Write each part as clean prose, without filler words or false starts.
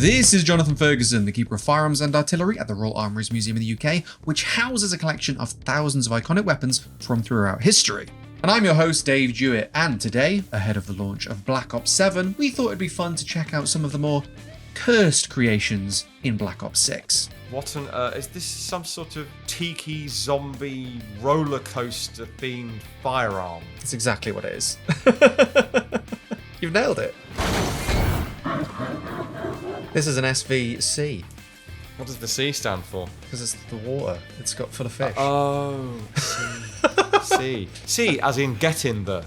This is Jonathan Ferguson, the Keeper of Firearms and Artillery at the Royal Armouries Museum in the UK, which houses a collection of thousands of iconic weapons from throughout history. And I'm your host, Dave Jewett, and today, ahead of the launch of Black Ops 7, we thought it'd be fun to check out some of the more cursed creations in Black Ops 6. What on is this some sort of tiki zombie roller coaster themed firearm? That's exactly what it is. You've nailed it. This is an SVC. What does the C stand for? Because it's the water. It's got full of fish. Oh, C. C as in get in the.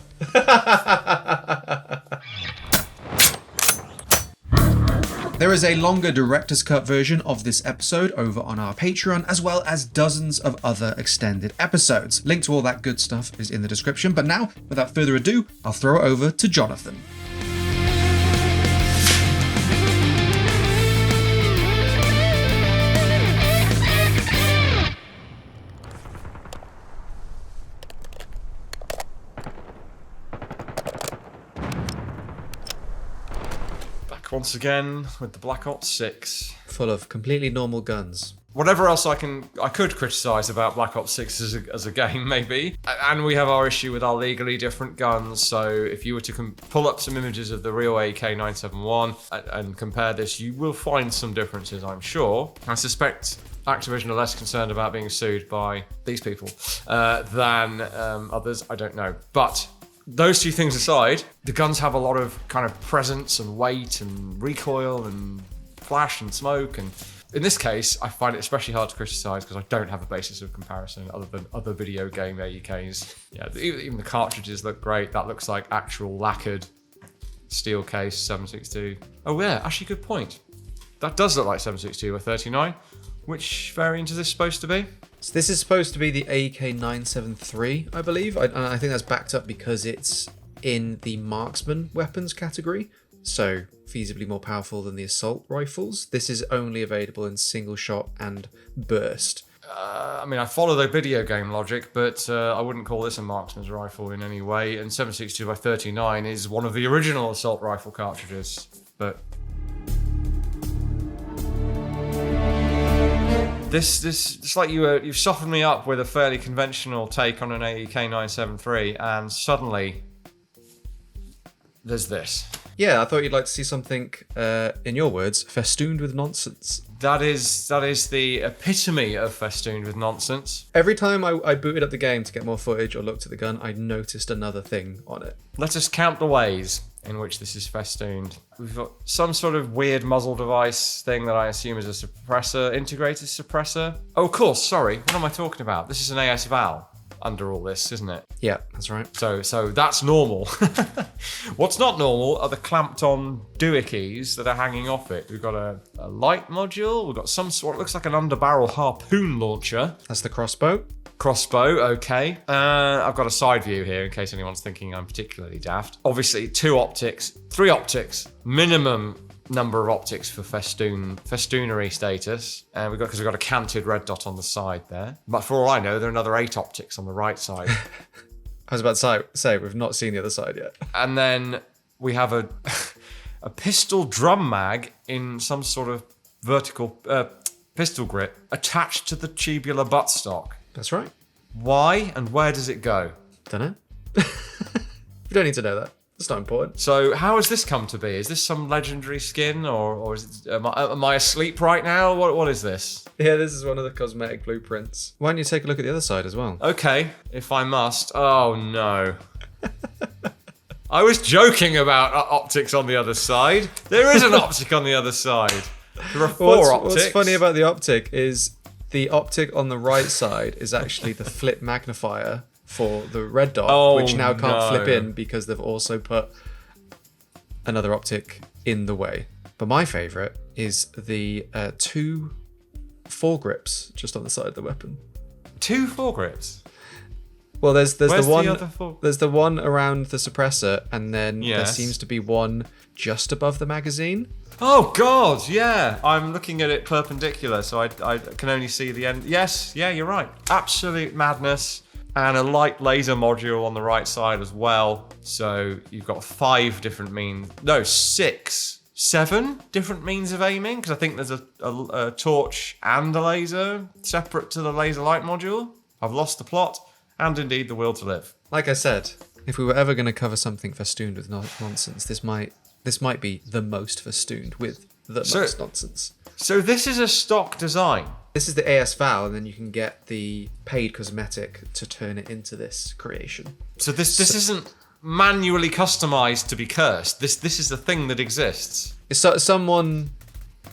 There is a longer director's cut version of this episode over on our Patreon, as well as dozens of other extended episodes. Link to all that good stuff is in the description, but now, without further ado, I'll throw it over to Jonathan. Once again with the Black Ops 6. Full of completely normal guns. Whatever else I could criticise about Black Ops 6 as a game, maybe. And we have our issue with our legally different guns, so if you were to pull up some images of the real AK-971 and compare this, you will find some differences, I'm sure. I suspect Activision are less concerned about being sued by these people than others, I don't know. But those two things aside, the guns have a lot of kind of presence and weight and recoil and flash and smoke, and in this case I find it especially hard to criticise because I don't have a basis of comparison other than other video game AUKs. Yeah, even the cartridges look great. That looks like actual lacquered steel case 7.62. Oh yeah, actually good point. That does look like 7.62 or 39. Which variant is this supposed to be? So this is supposed to be the AK-973, I believe. I think that's backed up because it's in the marksman weapons category, so feasibly more powerful than the assault rifles. This is only available in single shot and burst. I mean, I follow the video game logic, but I wouldn't call this a marksman's rifle in any way. And 7.62 by 39 is one of the original assault rifle cartridges, but This it's like you've softened me up with a fairly conventional take on an AK-973, and suddenly there's this. Yeah, I thought you'd like to see something, in your words, festooned with nonsense. That is the epitome of festooned with nonsense. Every time I booted up the game to get more footage or looked at the gun, I noticed another thing on it. Let us count the ways in which this is festooned. We've got some sort of weird muzzle device thing that I assume is a suppressor, integrated suppressor. Oh, of course, sorry. What am I talking about? This is an AS Val under all this, isn't it? Yeah, that's right. So that's normal. What's not normal are the clamped on doohickeys that are hanging off it. We've got a light module. We've got some sort, it looks like an underbarrel harpoon launcher. That's the crossbow. Crossbow, okay. I've got a side view here in case anyone's thinking I'm particularly daft. Obviously, 3 optics, minimum number of optics for festoonery status. And because we've got a canted red dot on the side there. But for all I know, there are another 8 optics on the right side. I was about to say we've not seen the other side yet. And then we have a pistol drum mag in some sort of vertical pistol grip attached to the tubular buttstock. That's right. Why and where does it go? Don't know. You don't need to know that. It's not important. So how has this come to be? Is this some legendary skin, or is it, am I asleep right now? What is this? Yeah, this is one of the cosmetic blueprints. Why don't you take a look at the other side as well? Okay, if I must. Oh no. I was joking about optics on the other side. There is an optic on the other side. There are 4 optics. What's funny about the optic is the optic on the right side is actually the flip magnifier for the red dot, which now can't flip in because they've also put another optic in the way. But my favourite is the 2 foregrips just on the side of the weapon. 2 foregrips? Well, there's the one. The other 4? There's the one around the suppressor, and then there Yes. seems to be one just above the magazine. Oh God, yeah. I'm looking at it perpendicular, so I can only see the end. Yes, yeah, you're right. Absolute madness. And a light laser module on the right side as well. So you've got 6 7 different means of aiming, because I think there's a torch and a laser separate to the laser light module. I've lost the plot and indeed the will to live. Like I said, if we were ever going to cover something festooned with nonsense, this might be the most festooned with the most nonsense. So this is a stock design. This is the AS Val, and then you can get the paid cosmetic to turn it into this creation. So this isn't manually customized to be cursed. This is a thing that exists. So someone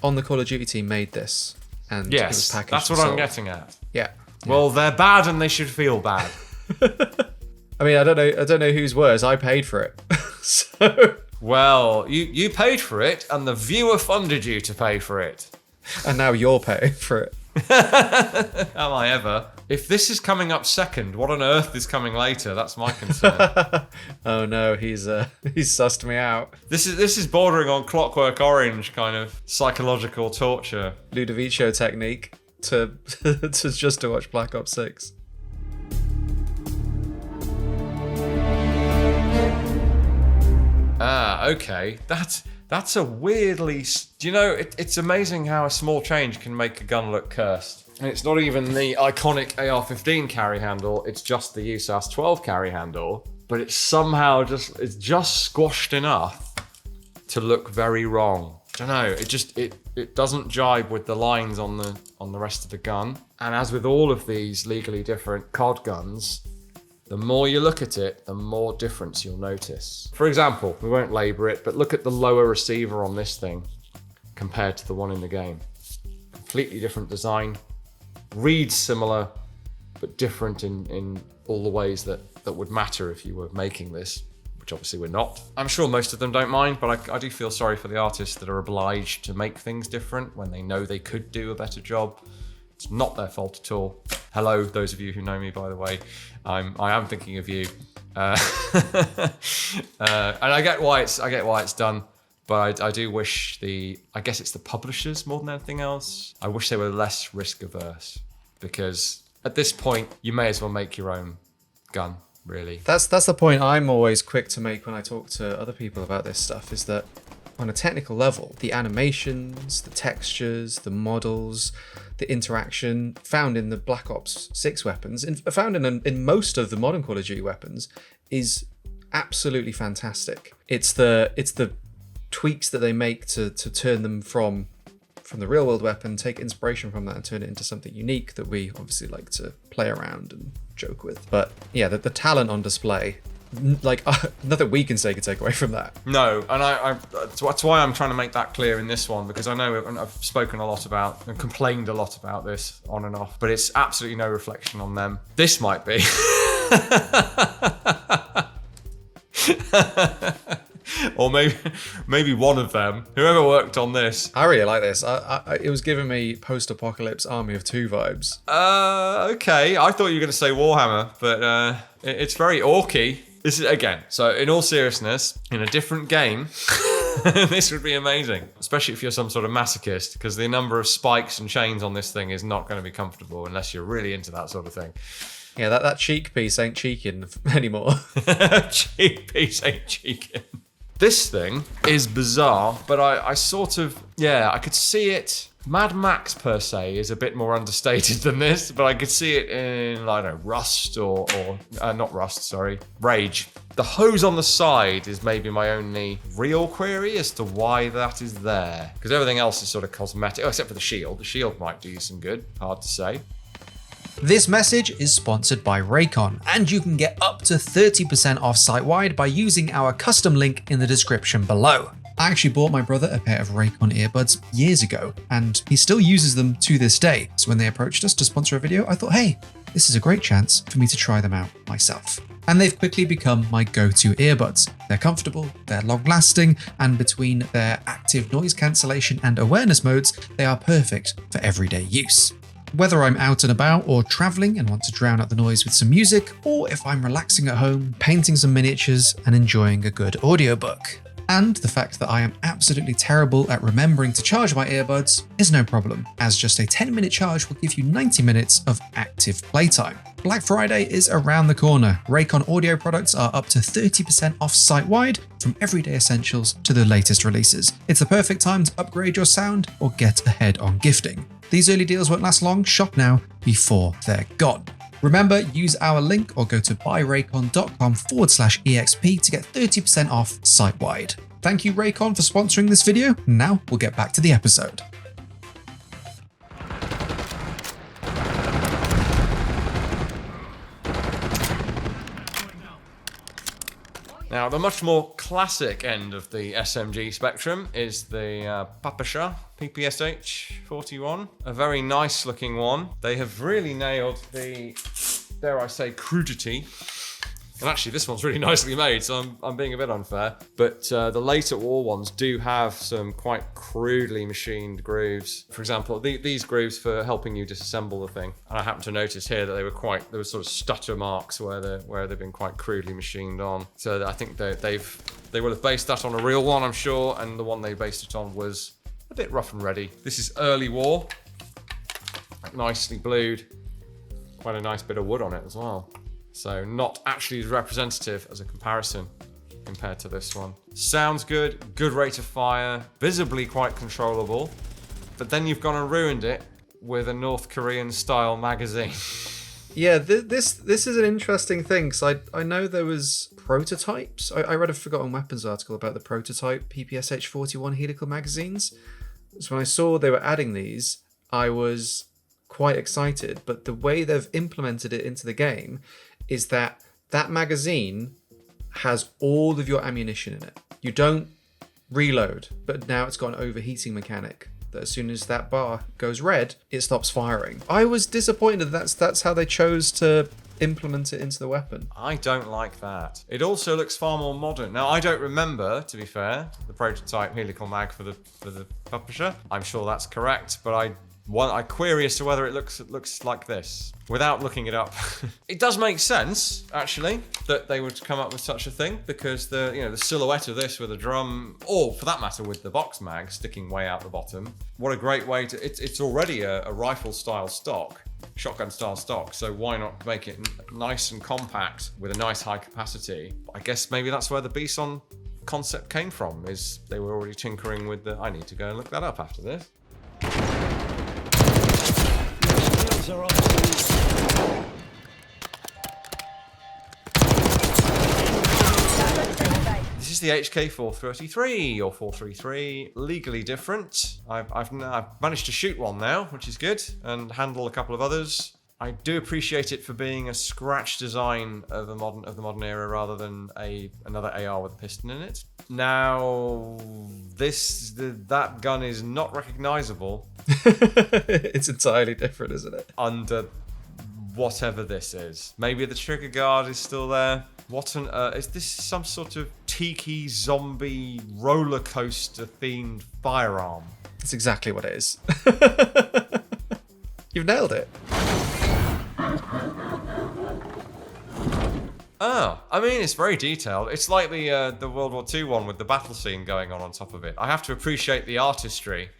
on the Call of Duty team made this, and it was packaged. That's what I'm getting at. Yeah. Well, they're bad, and they should feel bad. I mean, I don't know who's worse. I paid for it, so. Well, you paid for it, and the viewer funded you to pay for it. And now you're paying for it. Am I ever? If this is coming up second, what on earth is coming later? That's my concern. Oh no, he's sussed me out. This is bordering on Clockwork Orange kind of psychological torture. Ludovico technique to just to watch Black Ops 6. Okay. That's a weirdly... Do you know, it's amazing how a small change can make a gun look cursed. And it's not even the iconic AR-15 carry handle, it's just the USAS 12 carry handle. But it's somehow just squashed enough to look very wrong. I don't know, it doesn't jibe with the lines on the rest of the gun. And as with all of these legally different COD guns, the more you look at it, the more difference you'll notice. For example, we won't labour it, but look at the lower receiver on this thing compared to the one in the game. Completely different design, reads similar, but different in all the ways that would matter if you were making this, which obviously we're not. I'm sure most of them don't mind, but I do feel sorry for the artists that are obliged to make things different when they know they could do a better job. It's not their fault at all. Hello, those of you who know me, by the way. I am thinking of you, and I get why it's done, but I do wish I guess it's the publishers more than anything else. I wish they were less risk averse, because at this point you may as well make your own gun. Really, that's the point I'm always quick to make when I talk to other people about this stuff. Is that on a technical level, the animations, the textures, the models, the interaction found in the Black Ops 6 weapons, found in most of the modern Call of Duty weapons, is absolutely fantastic. It's the tweaks that they make to turn them from the real world weapon, take inspiration from that and turn it into something unique that we obviously like to play around and joke with. But yeah, the talent on display, like nothing we can say could take away from that. No, and that's why I'm trying to make that clear in this one, because I know I've spoken a lot about and complained a lot about this on and off, but it's absolutely no reflection on them. This might be. Or maybe one of them, whoever worked on this. I really like this. It was giving me post-apocalypse Army of Two vibes. Okay. I thought you were going to say Warhammer, but it's very orky. This is, again, so in all seriousness, in a different game, this would be amazing. Especially if you're some sort of masochist, because the number of spikes and chains on this thing is not going to be comfortable unless you're really into that sort of thing. Yeah, that cheek piece ain't cheeking anymore. Cheek piece ain't cheeking. This thing is bizarre, but I sort of, I could see it. Mad Max, per se, is a bit more understated than this, but I could see it in, I don't know, Rust or not Rust, sorry, Rage. The hose on the side is maybe my only real query as to why that is there. Because everything else is sort of cosmetic, except for the shield. The shield might do you some good, hard to say. This message is sponsored by Raycon, and you can get up to 30% off site-wide by using our custom link in the description below. I actually bought my brother a pair of Raycon earbuds years ago, and he still uses them to this day. So when they approached us to sponsor a video, I thought, hey, this is a great chance for me to try them out myself. And they've quickly become my go-to earbuds. They're comfortable, they're long-lasting, and between their active noise cancellation and awareness modes, they are perfect for everyday use. Whether I'm out and about or traveling and want to drown out the noise with some music, or if I'm relaxing at home, painting some miniatures and enjoying a good audiobook. And the fact that I am absolutely terrible at remembering to charge my earbuds is no problem, as just a 10-minute charge will give you 90 minutes of active playtime. Black Friday is around the corner. Raycon audio products are up to 30% off site-wide, from everyday essentials to the latest releases. It's the perfect time to upgrade your sound or get ahead on gifting. These early deals won't last long. Shop now before they're gone. Remember, use our link or go to buyraycon.com/EXP to get 30% off site-wide. Thank you, Raycon, for sponsoring this video. Now we'll get back to the episode. Now, the much more classic end of the SMG spectrum is the Papasha PPSH 41. A very nice looking one. They have really nailed the, dare I say, crudity. And actually, this one's really nicely made, so I'm being a bit unfair. But the later war ones do have some quite crudely machined grooves. For example, these grooves for helping you disassemble the thing. And I happen to notice here that there were sort of stutter marks where they've been quite crudely machined on. So I think they would have based that on a real one, I'm sure, and the one they based it on was a bit rough and ready. This is early war, nicely blued. Quite a nice bit of wood on it as well. So not actually as representative as a comparison compared to this one. Sounds good, good rate of fire, visibly quite controllable, but then you've gone and ruined it with a North Korean style magazine. Yeah, this is an interesting thing, because I know there was prototypes. I read a Forgotten Weapons article about the prototype PPSH 41 helical magazines. So when I saw they were adding these, I was quite excited, but the way they've implemented it into the game is that magazine has all of your ammunition in it. You don't reload, but now it's got an overheating mechanic that as soon as that bar goes red, it stops firing. I was disappointed that's how they chose to implement it into the weapon. I don't like that. It also looks far more modern. Now, I don't remember, to be fair, the prototype helical mag for the publisher. I'm sure that's correct, but I query as to whether it looks like this without looking it up. It does make sense, actually, that they would come up with such a thing, because the silhouette of this with a drum, or for that matter with the box mag sticking way out the bottom, what a great way to. It's already a rifle style stock, shotgun style stock, so why not make it nice and compact with a nice high capacity? I guess maybe that's where the Bison concept came from, is they were already tinkering with the. I need to go and look that up after this. This is the HK 433 or 433, legally different. I've managed to shoot one now, which is good, and handle a couple of others. I do appreciate it for being a scratch design of the modern era rather than another AR with a piston in it. Now, that gun is not recognizable. It's entirely different, isn't it? Under whatever this is. Maybe the trigger guard is still there. Is this some sort of tiki zombie roller coaster themed firearm? That's exactly what it is. You've nailed it. Oh, I mean, it's very detailed. It's like the World War II one with the battle scene going on top of it. I have to appreciate the artistry.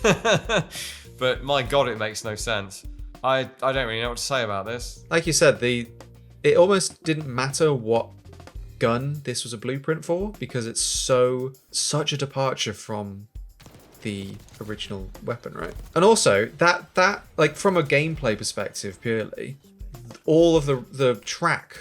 But my God, it makes no sense. I don't really know what to say about this. Like you said, it almost didn't matter what gun this was a blueprint for, because it's such a departure from the original weapon, right? And also that like from a gameplay perspective purely, all of the track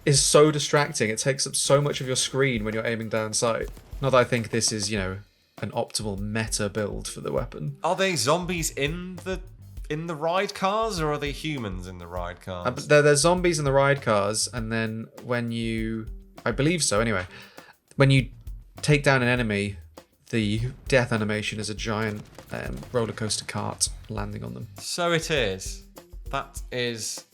is so distracting. It takes up so much of your screen when you're aiming down sight. Not that I think this is, an optimal meta build for the weapon. Are they zombies in the ride cars, or are they humans in the ride cars? They're zombies in the ride cars, and then I believe so anyway, when you take down an enemy, the death animation is a giant roller coaster cart landing on them. So it is. That is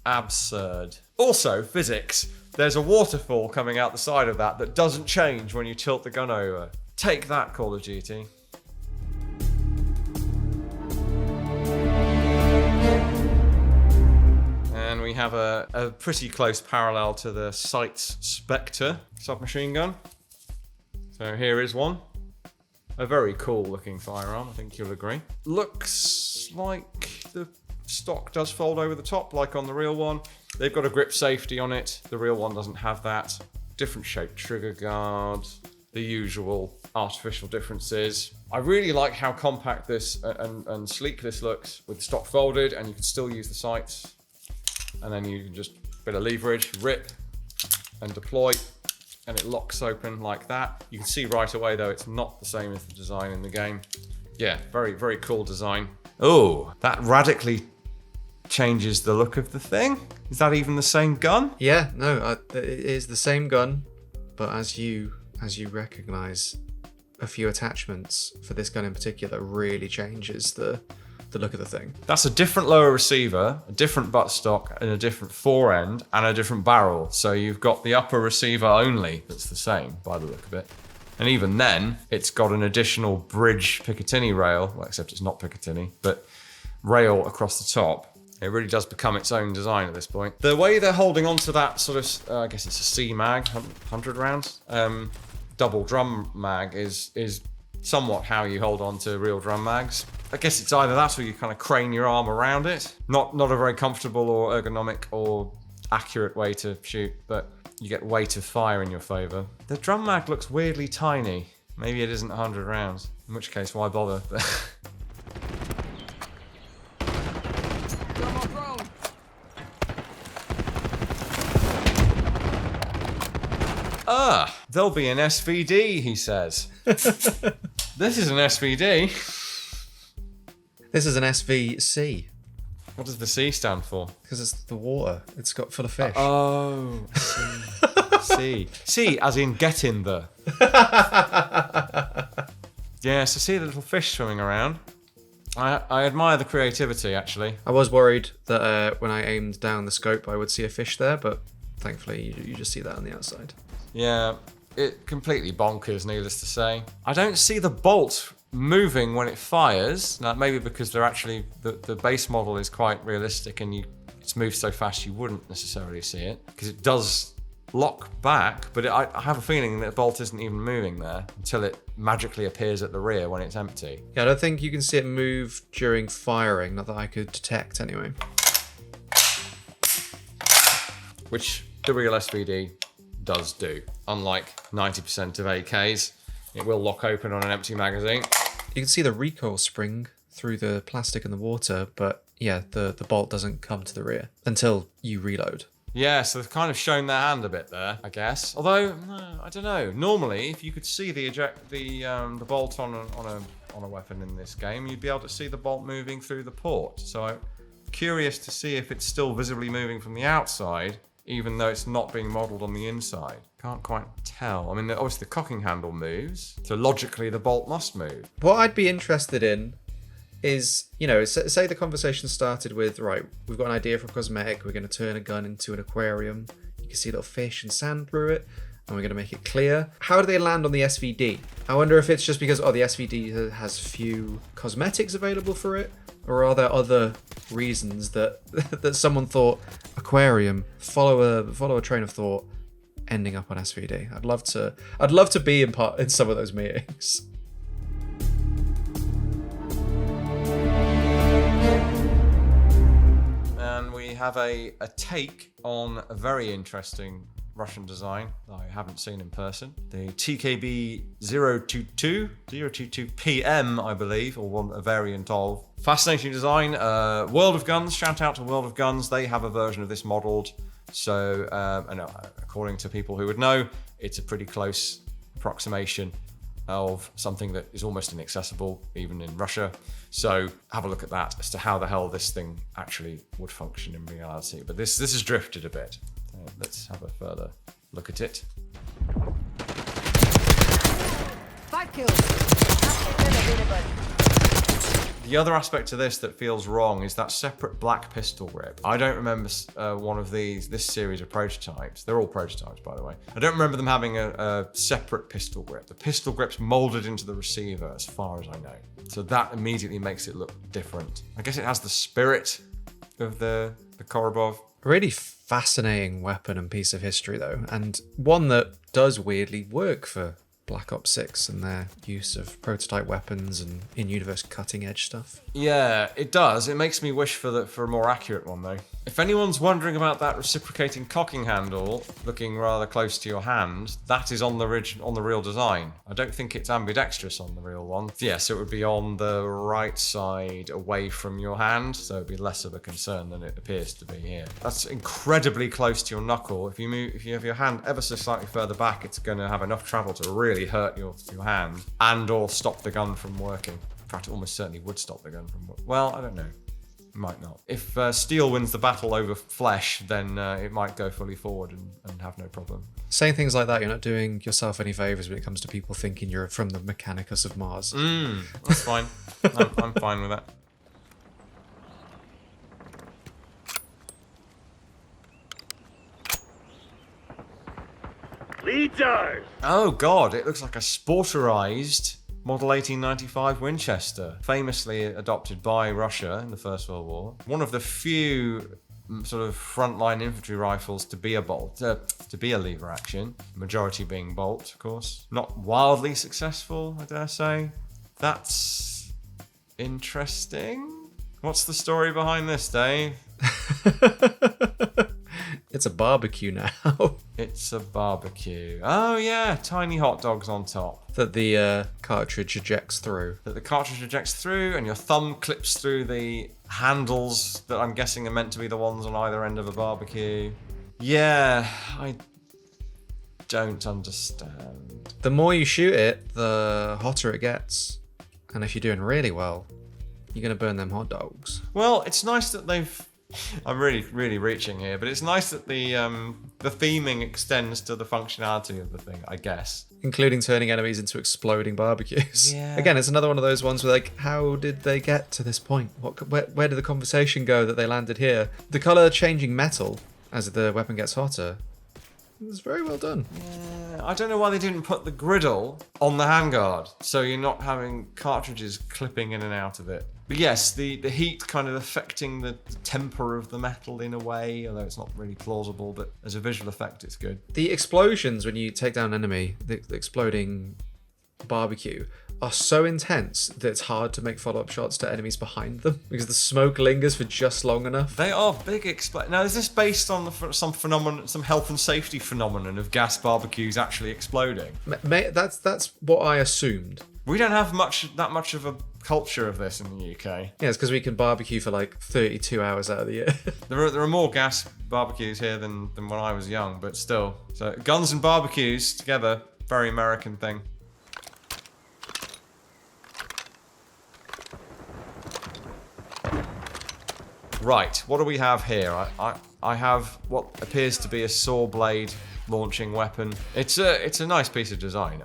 absurd. Also, physics. There's a waterfall coming out the side of that doesn't change when you tilt the gun over. Take that, Call of Duty. And we have a pretty close parallel to the Sight's Spectre submachine gun. So here is one. A very cool looking firearm, I think you'll agree. Looks like the stock does fold over the top, like on the real one. They've got a grip safety on it. The real one doesn't have that. Different shaped trigger guard, the usual artificial differences. I really like how compact this and sleek this looks with the stock folded, and you can still use the sights. And then you can just bit of leverage, rip and deploy, and it locks open like that. You can see right away though it's not the same as the design in the game. Yeah, very, very cool design. Oh, that radically changes the look of the thing. Is that even the same gun? Yeah, no, it is the same gun, but as you recognize, a few attachments for this gun in particular really changes the look of the thing. That's a different lower receiver, a different buttstock, and a different fore end, and a different barrel. So you've got the upper receiver only that's the same by the look of it. And even then, it's got an additional bridge Picatinny rail, well, except it's not Picatinny, but rail across the top. It really does become its own design at this point. The way they're holding onto that sort of, I guess it's a C mag, 100 rounds, double drum mag is somewhat how you hold on to real drum mags. I guess it's either that or you kind of crane your arm around it. Not a very comfortable or ergonomic or accurate way to shoot, but you get weight of fire in your favour. The drum mag looks weirdly tiny. Maybe it isn't 100 rounds, in which case why bother? There'll be an SVD, he says. This is an SVD. This is an SVC. What does the C stand for? Because it's the water. It's got full of fish. Oh, C. C, as in get in the. Yeah, so see the little fish swimming around. I admire the creativity, actually. I was worried that when I aimed down the scope, I would see a fish there, but thankfully you just see that on the outside. Yeah, it completely bonkers, needless to say. I don't see the bolt moving when it fires. Now, maybe because they're actually the base model is quite realistic and it's moved so fast you wouldn't necessarily see it because it does lock back. But I have a feeling that the bolt isn't even moving there until it magically appears at the rear when it's empty. Yeah, I don't think you can see it move during firing. Not that I could detect, anyway. Which the real SVD does do. Unlike 90% of AKs, it will lock open on an empty magazine. You can see the recoil spring through the plastic and the water, but yeah, the bolt doesn't come to the rear until you reload. Yeah, so they've kind of shown their hand a bit there, I guess. Although, I don't know. Normally, if you could see the bolt on a weapon in this game, you'd be able to see the bolt moving through the port. So I'm curious to see if it's still visibly moving from the outside, even though it's not being modelled on the inside. Can't quite tell. I mean, obviously the cocking handle moves, so logically the bolt must move. What I'd be interested in is, say the conversation started with, right, we've got an idea for a cosmetic, we're going to turn a gun into an aquarium, you can see little fish and sand through it, and we're going to make it clear. How do they land on the SVD? I wonder if it's just because, the SVD has few cosmetics available for it, or are there other reasons that that someone thought aquarium, follow a train of thought, ending up on SVD? I'd love to be in some of those meetings. And we have a take on a very interesting Russian design that I haven't seen in person. The TKB 022 PM, I believe, or a variant of. Fascinating design. World of Guns, shout out to World of Guns. They have a version of this modelled. So, and according to people who would know, it's a pretty close approximation of something that is almost inaccessible, even in Russia. So have a look at that as to how the hell this thing actually would function in reality. But this has drifted a bit. Let's have a further look at it. 5 kills. The other aspect to this that feels wrong is that separate black pistol grip. I don't remember one of this series of prototypes. They're all prototypes, by the way. I don't remember them having a separate pistol grip. The pistol grip's molded into the receiver, as far as I know. So that immediately makes it look different. I guess it has the spirit of the Korobov. Really fascinating weapon and piece of history, though, and one that does weirdly work for Black Ops 6 and their use of prototype weapons and in-universe cutting-edge stuff. Yeah, it does. It makes me wish for a more accurate one, though. If anyone's wondering about that reciprocating cocking handle looking rather close to your hand, that is on the real design. I don't think it's ambidextrous on the real one. Yeah, so it would be on the right side away from your hand, so it'd be less of a concern than it appears to be here. That's incredibly close to your knuckle. If you have your hand ever so slightly further back, it's going to have enough travel to really hurt your hand and or stop the gun from working. In fact, it almost certainly would stop the gun from working. Well, I don't know. It might not. If steel wins the battle over flesh, then it might go fully forward and have no problem. Saying things like that, you're not doing yourself any favours when it comes to people thinking you're from the Mechanicus of Mars. That's fine. I'm fine with that. Leaders! Oh god, it looks like a sporterized Model 1895 Winchester, famously adopted by Russia in the First World War. One of the few sort of frontline infantry rifles to be a bolt, to be a lever action, majority being bolt, of course. Not wildly successful, I dare say. That's interesting. What's the story behind this, Dave? It's a barbecue now. It's a barbecue. Oh yeah, tiny hot dogs on top. That the cartridge ejects through. That the cartridge ejects through and your thumb clips through the handles that I'm guessing are meant to be the ones on either end of a barbecue. Yeah, I don't understand. The more you shoot it, the hotter it gets. And if you're doing really well, you're going to burn them hot dogs. Well, it's nice that they've... I'm really reaching here, but it's nice that the theming extends to the functionality of the thing, I guess. Including turning enemies into exploding barbecues. Yeah. Again, it's another one of those ones where, like, how did they get to this point? Where did the conversation go that they landed here? The colour changing metal as the weapon gets hotter. It's very well done. Yeah, I don't know why they didn't put the griddle on the handguard, so you're not having cartridges clipping in and out of it. But yes, the heat kind of affecting the temper of the metal in a way, although it's not really plausible, but as a visual effect, it's good. The explosions when you take down an enemy, the exploding barbecue, are so intense that it's hard to make follow-up shots to enemies behind them because the smoke lingers for just long enough. They are big Now, is this based on some phenomenon, some health and safety phenomenon of gas barbecues actually exploding? That's what I assumed. We don't have that much of a culture of this in the UK. Yeah, it's because we can barbecue for like 32 hours out of the year. There are more gas barbecues here than when I was young, but still. So guns and barbecues together, very American thing. Right, what do we have here? I have what appears to be a saw blade launching weapon. It's a nice piece of design.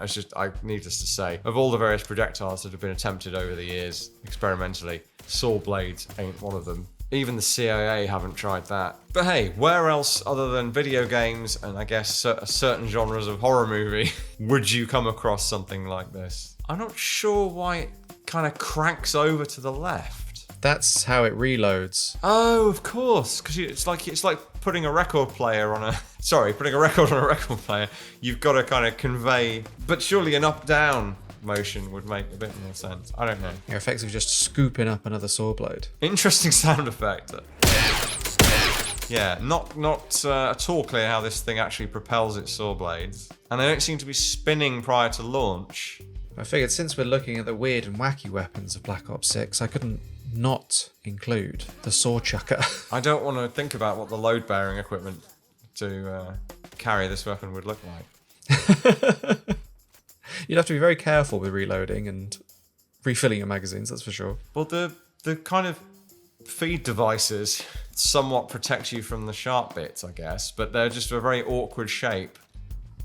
Needless to say, of all the various projectiles that have been attempted over the years experimentally, saw blades ain't one of them. Even the CIA haven't tried that. But hey, where else other than video games and I guess certain genres of horror movie would you come across something like this? I'm not sure why it kind of cranks over to the left. That's how it reloads. Oh, of course, because it's like putting a record player on a record on a record player. You've got to kind of convey, but surely an up-down motion would make a bit more sense. I don't know. You're effectively just scooping up another saw blade. Interesting sound effect. Yeah, not at all clear how this thing actually propels its saw blades, and they don't seem to be spinning prior to launch. I figured since we're looking at the weird and wacky weapons of Black Ops 6, I couldn't not include the saw chucker. I don't want to think about what the load-bearing equipment to carry this weapon would look like. You'd have to be very careful with reloading and refilling your magazines, that's for sure. Well, the kind of feed devices somewhat protect you from the sharp bits, I guess, but they're just a very awkward shape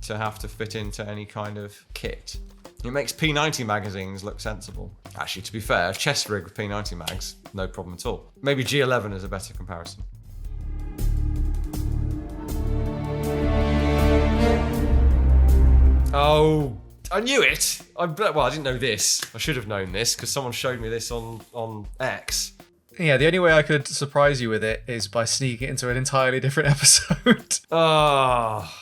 to have to fit into any kind of kit. It makes P90 magazines look sensible. Actually, to be fair, chest rig with P90 mags, no problem at all. Maybe G11 is a better comparison. Oh, I knew it! I didn't know this. I should have known this, because someone showed me this on X. Yeah, the only way I could surprise you with it is by sneaking it into an entirely different episode. Ah.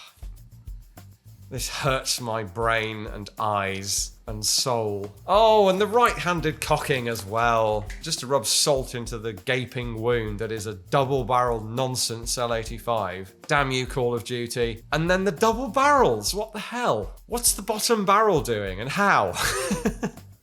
This hurts my brain and eyes and soul. Oh, and the right-handed cocking as well. Just to rub salt into the gaping wound that is a double-barreled nonsense L85. Damn you, Call of Duty. And then the double barrels. What the hell? What's the bottom barrel doing and how?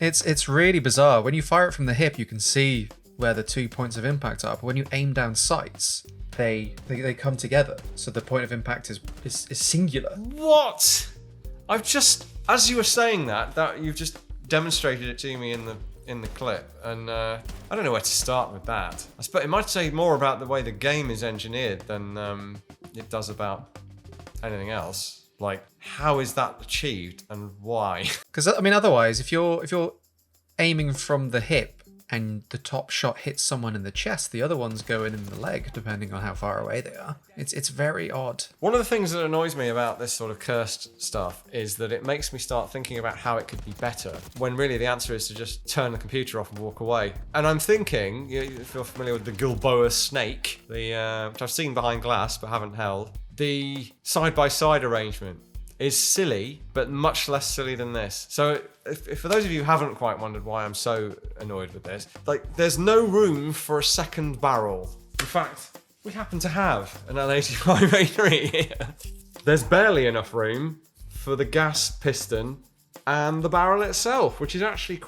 It's really bizarre. When you fire it from the hip, you can see where the 2 points of impact are. But when you aim down sights, they come together. So the point of impact is singular. What? I've just, as you were saying that you've just demonstrated it to me in the clip, and I don't know where to start with that. I suppose it might say more about the way the game is engineered than it does about anything else. Like, how is that achieved and why? Because I mean, otherwise, if you're aiming from the hip and the top shot hits someone in the chest, the other one's going in the leg, depending on how far away they are. It's very odd. One of the things that annoys me about this sort of cursed stuff is that it makes me start thinking about how it could be better, when really the answer is to just turn the computer off and walk away. And I'm thinking, if you're familiar with the Gilboa snake, which I've seen behind glass but haven't held, the side-by-side arrangement is silly, but much less silly than this. So if for those of you who haven't quite wondered why I'm so annoyed with this, like, there's no room for a second barrel. In fact, we happen to have an L85 A3 here. There's barely enough room for the gas piston and the barrel itself, which is actually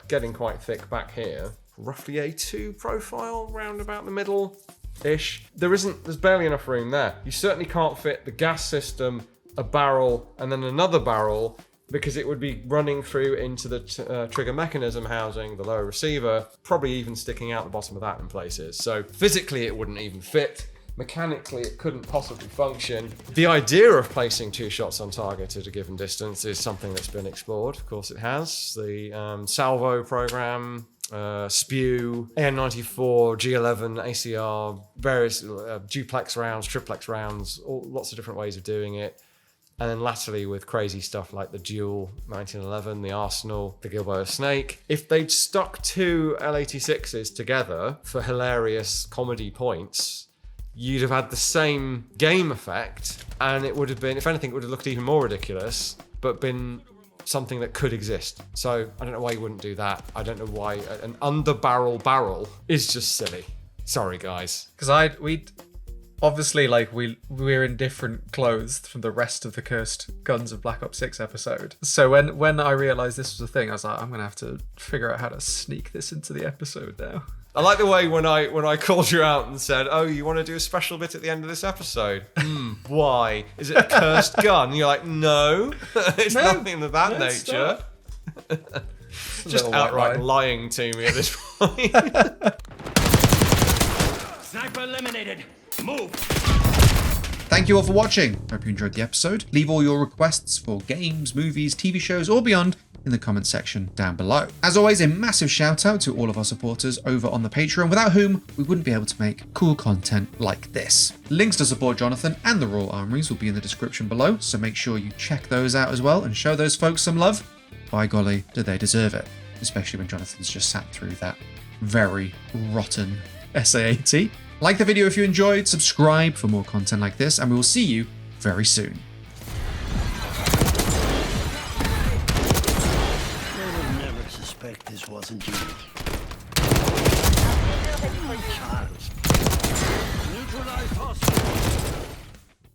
getting quite thick back here. Roughly A2 profile, round about the middle-ish. There's barely enough room there. You certainly can't fit the gas system, a barrel, and then another barrel, because it would be running through into the trigger mechanism housing, the lower receiver, probably even sticking out the bottom of that in places. So physically it wouldn't even fit. Mechanically it couldn't possibly function. The idea of placing 2 shots on target at a given distance is something that's been explored. Of course it has. The Salvo program, Spew, AN-94, G11, ACR, various duplex rounds, triplex rounds, lots of different ways of doing it. And then latterly with crazy stuff like the Dual 1911, the Arsenal, the Gilboa Snake. If they'd stuck 2 L86s together for hilarious comedy points, you'd have had the same game effect, and it would have been, if anything, it would have looked even more ridiculous, but been something that could exist. So I don't know why you wouldn't do that. I don't know why an underbarrel barrel is just silly. Sorry, guys. Because we'd obviously, like, we're in different clothes from the rest of the Cursed Guns of Black Ops 6 episode. So when I realised this was a thing, I was like, I'm gonna have to figure out how to sneak this into the episode now. I like the way when I called you out and said, oh, you want to do a special bit at the end of this episode? Why? Is it a cursed gun? And you're like, no, it's nothing of that nature. Just outright lying to me at this point. Sniper eliminated. Move. Thank you all for watching. Hope you enjoyed the episode. Leave all your requests for games, movies, TV shows, or beyond in the comment section down below. As always, a massive shout out to all of our supporters over on the Patreon, without whom we wouldn't be able to make cool content like this. Links to support Jonathan and the Royal Armouries will be in the description below, so make sure you check those out as well and show those folks some love. By golly, do they deserve it, especially when Jonathan's just sat through that very rotten SA-80. Like the video if you enjoyed, subscribe for more content like this, and we will see you very soon. They would never suspect this wasn't you. Charles. Neutralized hostile.